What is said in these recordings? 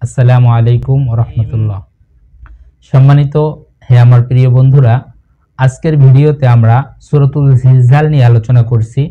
আসসালামু আলাইকুম ওয়া রাহমাতুল্লাহ। সম্মানিত হে আমার প্রিয় বন্ধুরা, আজকের ভিডিওতে আমরা সূরাতুল জিলজাল নিয়ে আলোচনা করছি।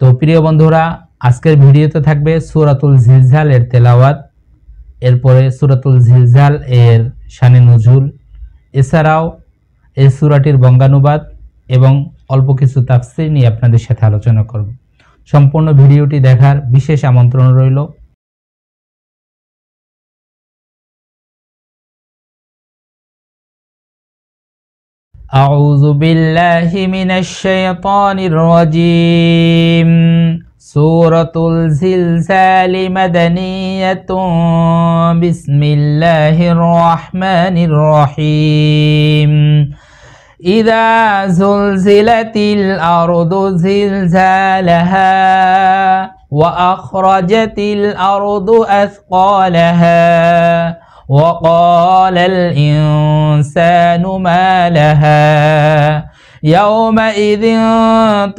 তো প্রিয় বন্ধুরা, আজকের ভিডিওতে থাকবে সূরাতুল জিলজাল এর তেলাওয়াত, এরপরে সূরাতুল জিলজাল এর শানে নুজুল, এছাড়াও এই সূরাটির বঙ্গানুবাদ এবং অল্প কিছু তাফসীর নিয়ে আপনাদের সাথে আলোচনা করব। সম্পূর্ণ ভিডিওটি দেখার বিশেষ আমন্ত্রণ রইল। أعوذ بالله من الشيطان الرجيم. سورة الزلزال مدنية. بسم الله الرحمن الرحيم. إذا زلزلت الأرض زلزالها وأخرجت الأرض أثقالها وقال الإنسان ما لها يومئذ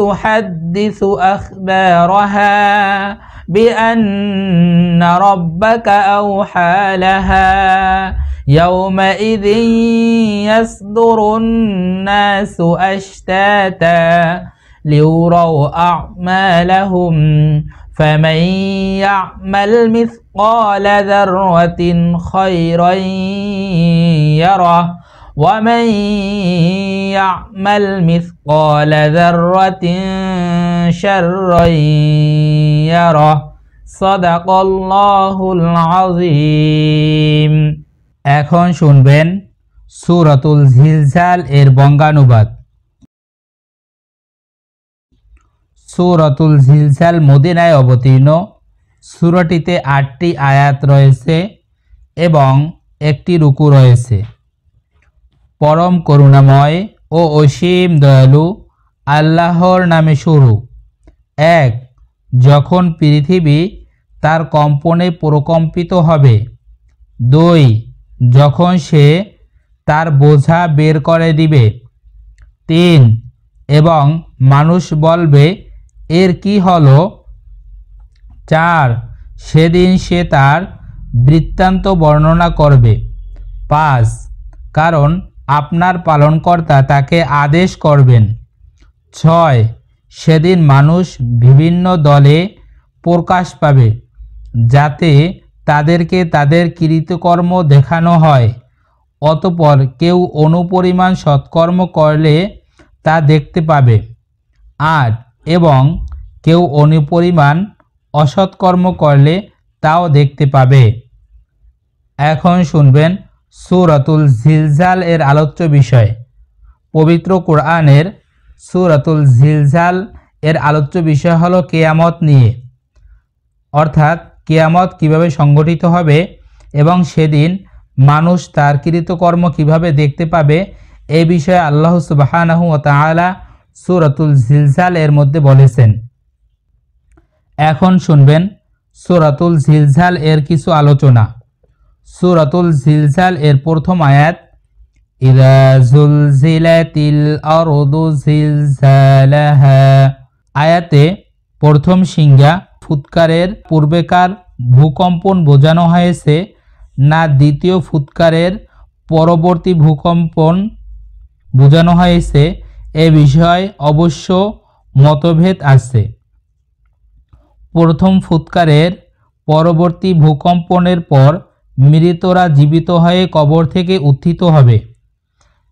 تحدث أخبارها بأن ربك أوحى لها يومئذ يصدر الناس أشتاتا ليروا أعمالهم فمن يعمل مثقال ذرة خيرا يره ومن يعمل مثقال ذرة شرا يره صدق الله العظيم. এখন শুনবেন সূরাতুল জিলজাল এর বঙ্গানুবাদ। সূরাতুল জিলজাল মদিনায় অবতীর্ণ। সূরাটিতে ৮টি আয়াত রয়েছে এবং একটি রুকু রয়েছে। পরম করুণাময় ও অসীম দয়ালু আল্লাহর নামে শুরু। ১. যখন পৃথিবী তার কম্পনে প্রকম্পিত হবে। ২. যখন সে তার বোঝা বের করে দিবে। ৩. এবং মানুষ বলবে, এর কি হলো? ৪. সেদিন সে তার বৃত্তান্ত বর্ণনা করবে। ৫. কারণ আপনার পালনকর্তা তাকে আদেশ করবেন। ৬. সেদিন মানুষ বিভিন্ন দলে প্রকাশ পাবে, যাতে তাদেরকে তাদের কৃতকর্ম দেখানো হয়। অতঃপর কেউ অনুপরিমাণ সৎকর্ম করলে তা দেখতে পাবে, আর এবং কেউ অনুপরিমাণ অসৎকর্ম করলে তাও দেখতে পাবে। এখন শুনবেন সূরাতুল জিলজাল এর আলোচ্য বিষয়। পবিত্র কোরআনের সূরাতুল জিলজাল এর আলোচ্য বিষয় হলো কিয়ামত নিয়ে, অর্থাৎ কিয়ামত কিভাবে সংগঠিত হবে এবং সেদিন মানুষ তার কৃতকর্ম কিভাবে দেখতে পাবে, এই বিষয়ে আল্লাহ সুবহানাহু ওয়া তাআলা সূরাতুল জিলজাল এর মধ্যে বলেছেন। এখন শুনবেন সূরাতুল জিলজাল এর কিছু আলোচনা। সূরাতুল জিলজাল এর প্রথম আয়াত, ইযা জুলজিলাতিল আরদু জিলজালাহা। আয়াতে প্রথম সংজ্ঞা ফুৎকারের পূর্বেকার ভূকম্পন বোঝানো হয়েছে না দ্বিতীয় ফুৎকারের পরবর্তী ভূকম্পন বোঝানো হয়েছে, এ বিষয়ে অবশ্য মতভেদ আছে। প্রথম ফুৎকারের পরবর্তী ভূকম্পনের পর মৃতরা জীবিত হয়ে কবর থেকে উত্থিত হবে।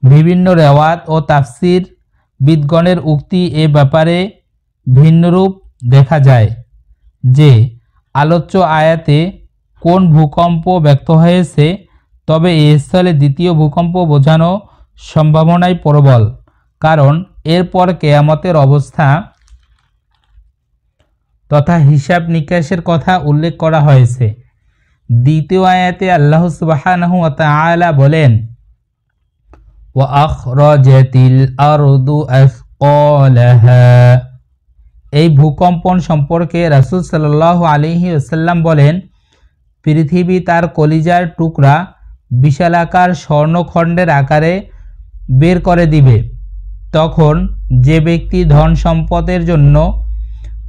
বিভিন্ন রেওয়াত ও তাফসির বিদগণের উক্তি এ ব্যাপারে ভিন্নরূপ দেখা যায় যে আলোচ্য আয়াতে কোন ভূকম্প ব্যক্ত হয়েছে, তবে এ স্থলে দ্বিতীয় ভূকম্প বোঝানো সম্ভাবনাই প্রবল, কারণ এরপর কিয়ামতের অবস্থা তথা হিসাব নিকাশের কথা উল্লেখ করা হয়েছে। দ্বিতীয় আয়াতে আল্লাহ সুবহানাহু ওয়া তাআলা বলেন, ওয়া আখরাজাতিল আরদু আসকালাহা। এই ভূকম্পন সম্পর্কে রাসূল সাল্লাল্লাহু আলাইহি ওয়াসাল্লাম বলেন, পৃথিবী তার কলিজার টুকরা বিশালাকার স্বর্ণখণ্ডের আকারে বের করে দিবে। তখন যে ব্যক্তি ধন সম্পদের জন্য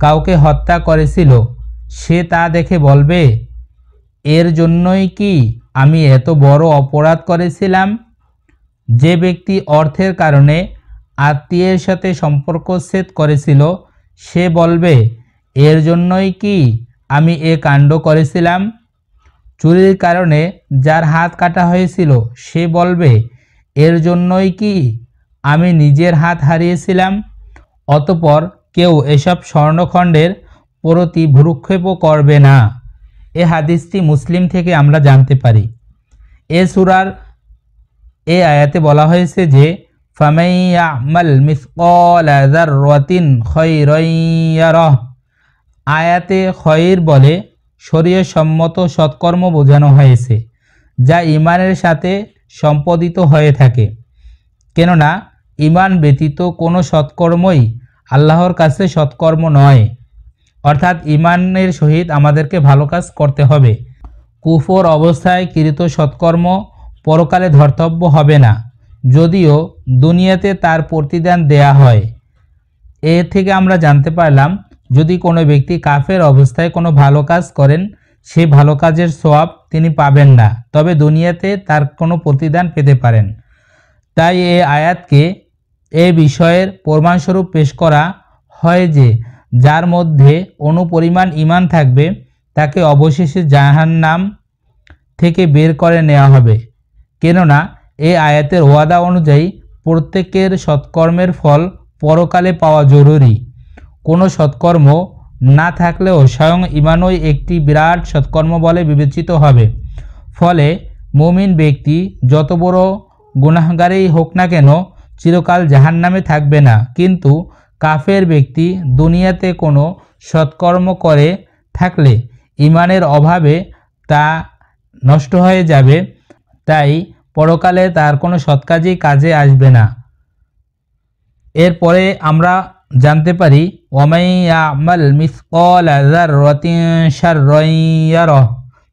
কাউকে হত্যা করেছিল সে তা দেখে বলবে, এর জন্যই কি আমি এত বড় অপরাধ করেছিলাম? যে ব্যক্তি অর্থের কারণে আত্মীয়ের সাথে সম্পর্কচ্ছেদ করেছিল সে বলবে, এর জন্যই কি আমি এ কাণ্ড করেছিলাম? চুরির কারণে যার হাত কাটা হয়েছিল সে বলবে, এর জন্যই কি আমি নিজের হাত হারিয়েছিলাম? অতঃপর কেউ এসব স্বর্ণখণ্ডের প্রতি ভ্রুক্ষেপও করবে না। এ হাদিসটি মুসলিম থেকে আমরা জানতে পারি। এ সূরার এই আয়াতে বলা হয়েছে যে ফামান ইয়ামাল মিসকালা যাররাতিন খায়রান ইয়ারাহ। আয়াতে খয়র বলে শরীয়সম্মত সৎকর্ম বোঝানো হয়েছে যা ঈমানের সাথে সম্পাদিত হয়ে থাকে, কেননা ঈমান ব্যতীত কোনো সৎকর্মই আল্লাহর কাছে সৎকর্ম নয়। অর্থাৎ ঈমানের সহিত আমাদেরকে ভালো কাজ করতে হবে। কুফর অবস্থায় কৃত সৎকর্ম পরকালে ধর্তব্য হবে না, যদিও দুনিয়াতে তার প্রতিদান দেয়া হয়। এ থেকে আমরা জানতে পারলাম যদি কোনো ব্যক্তি কাফের অবস্থায় কোনো ভালো কাজ করেন সে ভালো কাজের সওয়াব তিনি পাবেন না, তবে দুনিয়াতে তার কোনো প্রতিদান পেতে পারেন। তাই এই আয়াতকে এ বিষয়ের প্রমাণস্বরূপ পেশ করা হয় যে যার মধ্যে অনুপরিমাণ ঈমান থাকবে তাকে অবশেষে জাহান্নাম থেকে বের করে নেওয়া হবে, কেননা এই আয়াতের ওয়াদা অনুযায়ী প্রত্যেকের সৎকর্মের ফল পরকালে পাওয়া জরুরি। কোনো সৎকর্ম না থাকলেও স্বয়ং ঈমানই একটি বিরাট সৎকর্ম বলে বিবেচিত হবে। ফলে মুমিন ব্যক্তি যত বড় গুনাহগারই হোক না কেন চিরকাল জাহান্নামে থাকবে না, কিন্তু কাফের ব্যক্তি দুনিয়াতে কোনো সৎকর্ম করে থাকলে ঈমানের অভাবে তা নষ্ট হয়ে যাবে, তাই পরকালে তার কোনো সৎকাজই কাজে আসবে না। এরপরে আমরা জানতে পারি ওয়ামান ইয়ামাল মিসকালা যাররাতিন শাররান ইয়ারাহ।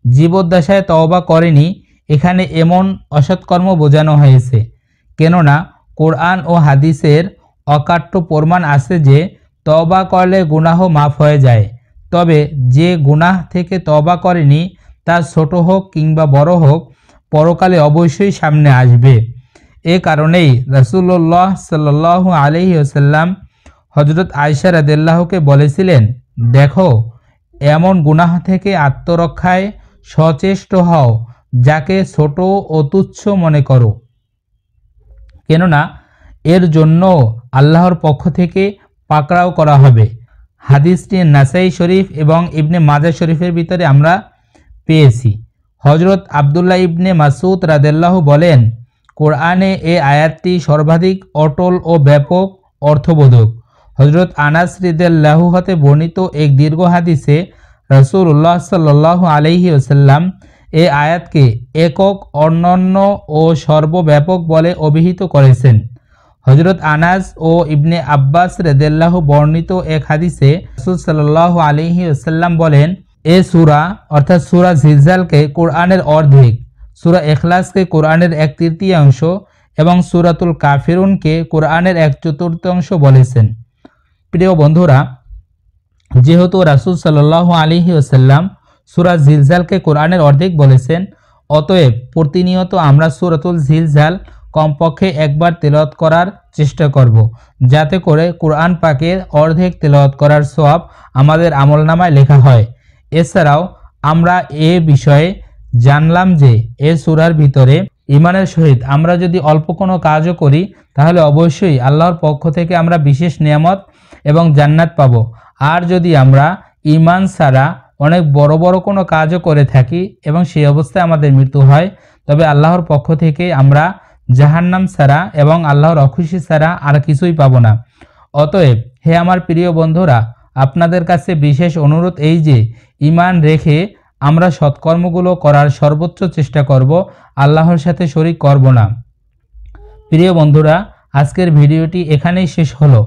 জীবদ্দশায় তওবা করেনি, এখানে এমন অসৎকর্ম বোঝানো হয়েছে, কেননা কোরআন ও হাদিসের অকাট্য প্রমাণ আছে যে তওবা করলে গুনাহ মাফ হয়ে যায়। তবে যে গুনাহ থেকে তওবা করেনি তা ছোট হোক কিংবা বড় হোক পরকালে অবশ্যই সামনে আসবে। এ কারণেই রাসূলুল্লাহ সাল্লাল্লাহু আলাইহি ওয়াসাল্লাম হযরত আয়েশা রাদিয়াল্লাহুকে বলেছিলেন, দেখো এমন গুনাহ থেকে আত্মরক্ষায় সচেষ্ট হও যাকে ছোট ও তুচ্ছ মনে করো, কেননা এর জন্য আল্লাহর পক্ষ থেকে পাকড়াও করা হবে। হাদিসটি নাসাই শরীফ এবং ইবনে মাজাহ শরীফের ভিতরে আমরা পেয়েছি। হযরত আব্দুল্লাহ ইবনে মাসউদ রাদিয়াল্লাহু বলেন, কোরআনে এই আয়াতটি সর্বাধিক অটল ও ব্যাপক অর্থবোধক। হযরত আনাস রাদিয়াল্লাহু হতে বর্ণিত এক দীর্ঘ হাদিসে রাসূলুল্লাহ সাল্লাল্লাহু আলাইহি ওয়াসাল্লাম এই আয়াতকে একক, অনন্য ও সর্বব্যাপক বলে অভিহিত করেছেন। হযরত আনাস ও ইবনে আব্বাস রাদিয়াল্লাহু বর্ণিত এক হাদিসে রাসূল সাল্লাল্লাহু আলাইহি ওয়াসাল্লাম বলেন, এ সূরা অর্থাৎ সূরা জিলজালকে কোরআনের অর্ধেক, সূরা ইখলাসকে কোরআনের 1/3 এবং সূরাতুল কাফিরুনকে কোরআনের 1/4 বলেছেন। প্রিয় বন্ধুরা, যেহেতু রাসূল সাল্লাল্লাহু আলাইহি ওয়াসাল্লাম সূরা জিলজালকে কোরআনের অর্ধেক বলেছেন, অতএব প্রতিনিয়ত আমরা সূরাতুল জিলজাল কমপক্ষে একবার তেলাওয়াত করার চেষ্টা করব, যাতে করে কোরআন পাকের অর্ধেক তেলাওয়াত করার সওয়াব আমাদের আমলনামায় লেখা হয়। এছাড়াও আমরা এ বিষয়ে জানলাম যে এ সূরার ভিতরে ঈমানের সহিত আমরা যদি অল্প কোনো কাজও করি তাহলে অবশ্যই আল্লাহর পক্ষ থেকে আমরা বিশেষ নিয়ামত এবং জান্নাত পাবো। আর যদি আমরা ঈমান ছাড়া অনেক বড় বড় কোনো কাজও করে থাকি এবং সেই অবস্থায় আমাদের মৃত্যু হয়, তবে আল্লাহর পক্ষ থেকে আমরা জাহান্নাম ছাড়া এবং আল্লাহর অখুশি ছাড়া আর কিছুই পাবো না। অতএব হে আমার প্রিয় বন্ধুরা, আপনাদের কাছে বিশেষ অনুরোধ এই যে ঈমান রেখে আমরা সৎকর্মগুলো করার সর্বোচ্চ চেষ্টা করব, আল্লাহর সাথে শরীক করব না। প্রিয় বন্ধুরা, আজকের ভিডিওটি এখানেই শেষ হলো।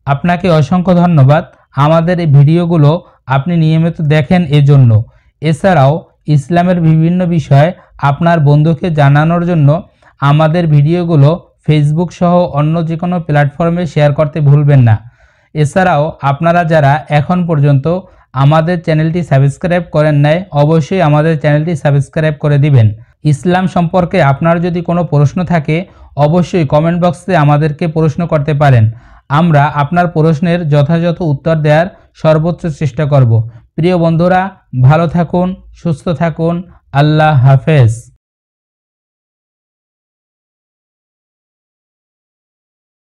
আপনাকে অসংখ্য ধন্যবাদ আমাদের এই ভিডিওগুলো আপনি নিয়মিত দেখেন এজন্য। এছাড়াও ইসলামের বিভিন্ন বিষয় আপনার বন্ধুকে জানানোর জন্য আমাদের ভিডিওগুলো ফেসবুক সহ অন্য যে কোনো প্ল্যাটফর্মে শেয়ার করতে ভুলবেন না। এছাড়াও আপনারা যারা এখন পর্যন্ত আমাদের চ্যানেলটি সাবস্ক্রাইব করেন নাই অবশ্যই আমাদের চ্যানেলটি সাবস্ক্রাইব করে দিবেন। ইসলাম সম্পর্কে আপনার যদি কোনো প্রশ্ন থাকে অবশ্যই কমেন্ট বক্সে আমাদেরকে প্রশ্ন করতে পারেন। আমরা আপনার প্রশ্নের যথাযথ উত্তর দেওয়ার সর্বোচ্চ চেষ্টা করব। প্রিয় বন্ধুরা, ভালো থাকুন, সুস্থ থাকুন। আল্লাহ হাফেজ।